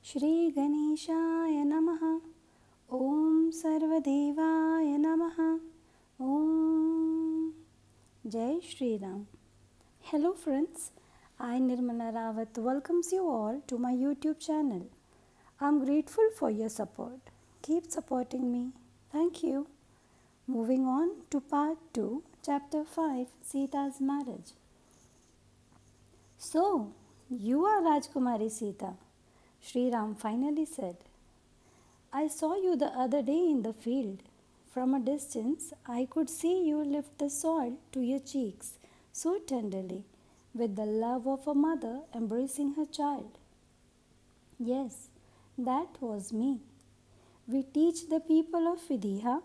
Shri Ganeshaya Namaha. Om Sarvadevaya Namaha. Om Jai Shri Ram. Hello friends, I Nirmala Rawat welcomes you all to my YouTube channel. I'm grateful for your support. Keep supporting me. Thank you. Moving on to part 2, chapter 5, Sita's marriage. So, you are Rajkumari Sita, Shri Ram finally said. I saw you the other day in the field. From a distance, I could see you lift the soil to your cheeks so tenderly, with the love of a mother embracing her child. Yes, that was me. We teach the people of Vidya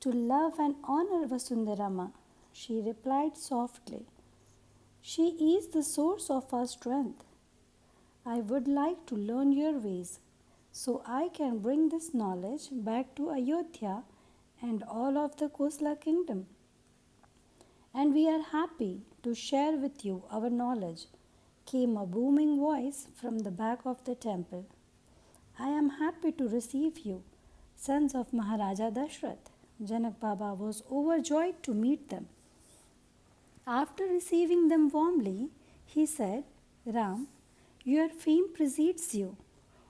to love and honor Vasundarama, she replied softly. She is the source of our strength. I would like to learn your ways so I can bring this knowledge back to Ayodhya and all of the Kosla kingdom. And we are happy to share with you our knowledge, came a booming voice from the back of the temple. I am happy to receive you, sons of Maharaja Dashrath. Janak Baba was overjoyed to meet them. After receiving them warmly, he said, Ram, your fame precedes you.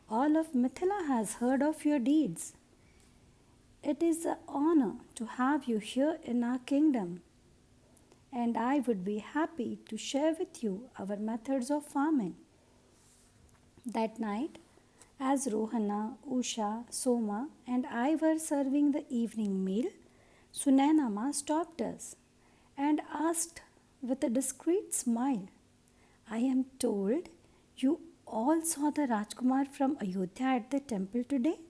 All of Mithila has heard of your deeds. It is an honor to have you here in our kingdom, and I would be happy to share with you our methods of farming. That night, as Rohana, Usha, Soma, and I were serving the evening meal, Sunaina stopped us and asked with a discreet smile, I am told you all saw the Rajkumar from Ayodhya at the temple today?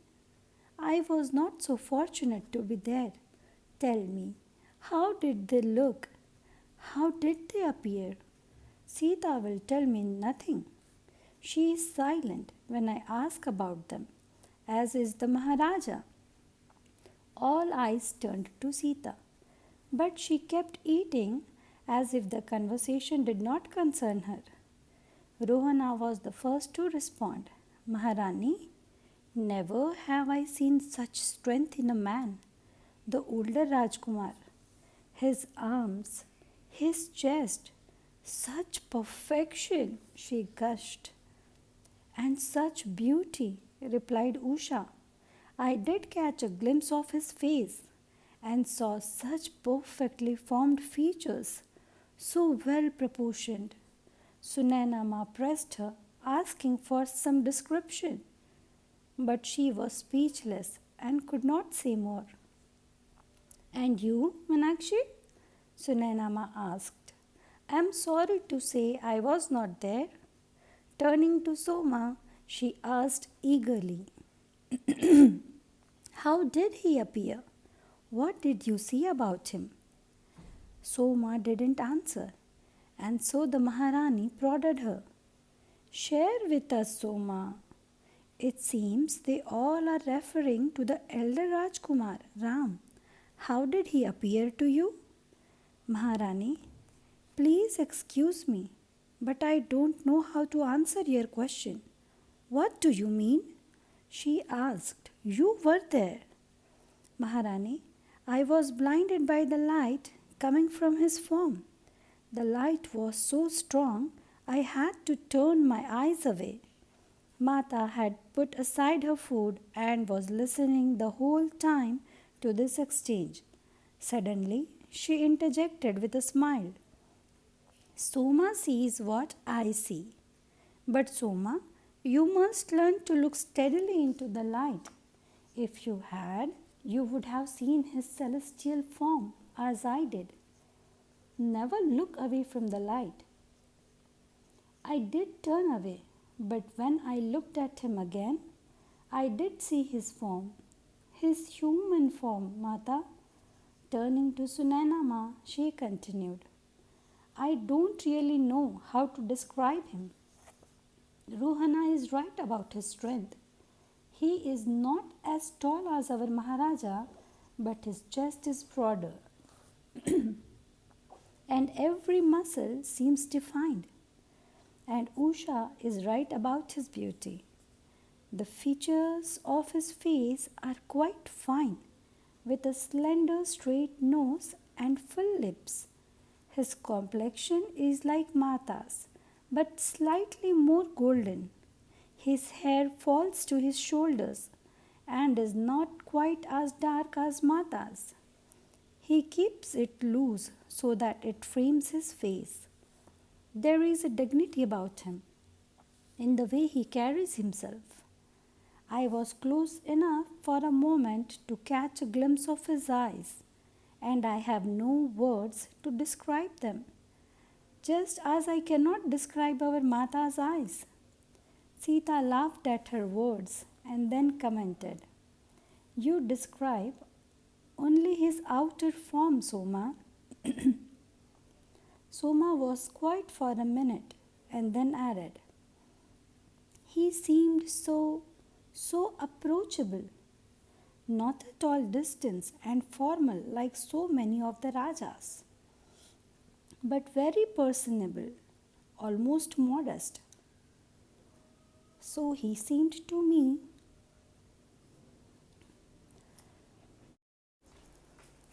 I was not so fortunate to be there. Tell me, how did they look? How did they appear? Sita will tell me nothing. She is silent when I ask about them, as is the Maharaja. All eyes turned to Sita, but she kept eating as if the conversation did not concern her. Rohana was the first to respond. Maharani, never have I seen such strength in a man. The older Rajkumar, his arms, his chest, such perfection, she gushed. And such beauty, replied Usha. I did catch a glimpse of his face and saw such perfectly formed features, so well proportioned. Sunaina pressed her, asking for some description, but she was speechless and could not say more. And you, Meenakshi? Sunaina asked. I am sorry to say I was not there. Turning to Soma, she asked eagerly, How did he appear? What did you see about him? Soma didn't answer, and so the Maharani prodded her. Share with us, Soma. It seems they all are referring to the elder Rajkumar, Ram. How did he appear to you? Maharani, please excuse me, but I don't know how to answer your question. What do you mean? She asked. You were there. Maharani, I was blinded by the light coming from his form. The light was so strong I had to turn my eyes away. Mata had put aside her food and was listening the whole time to this exchange. Suddenly, she interjected with a smile. Soma sees what I see. But Soma, you must learn to look steadily into the light. If you had, you would have seen his celestial form as I did. Never look away from the light. I did turn away, but when I looked at him again, I did see his form, his human form, Mata. Turning to Sunaina, she continued, I don't really know how to describe him. Rohana is right about his strength. He is not as tall as our Maharaja, but his chest is broader. And every muscle seems defined. And Usha is right about his beauty. The features of his face are quite fine, with a slender straight nose and full lips. His complexion is like Mata's, but slightly more golden. His hair falls to his shoulders and is not quite as dark as Mata's. He keeps it loose so that it frames his face. There is a dignity about him in the way he carries himself. I was close enough for a moment to catch a glimpse of his eyes, and I have no words to describe them, just as I cannot describe our Mata's eyes. Sita laughed at her words and then commented, "You describe only his outer form, Soma." Soma was quiet for a minute and then added, "He seemed so approachable, not at all distant and formal like so many of the Rajas, but very personable, almost modest. So he seemed to me."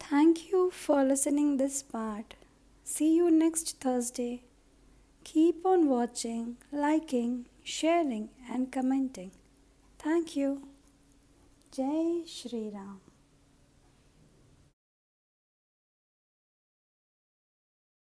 Thank you for listening this part. See you next Thursday. Keep on watching, liking, sharing and commenting. Thank you. Jai Shri Ram.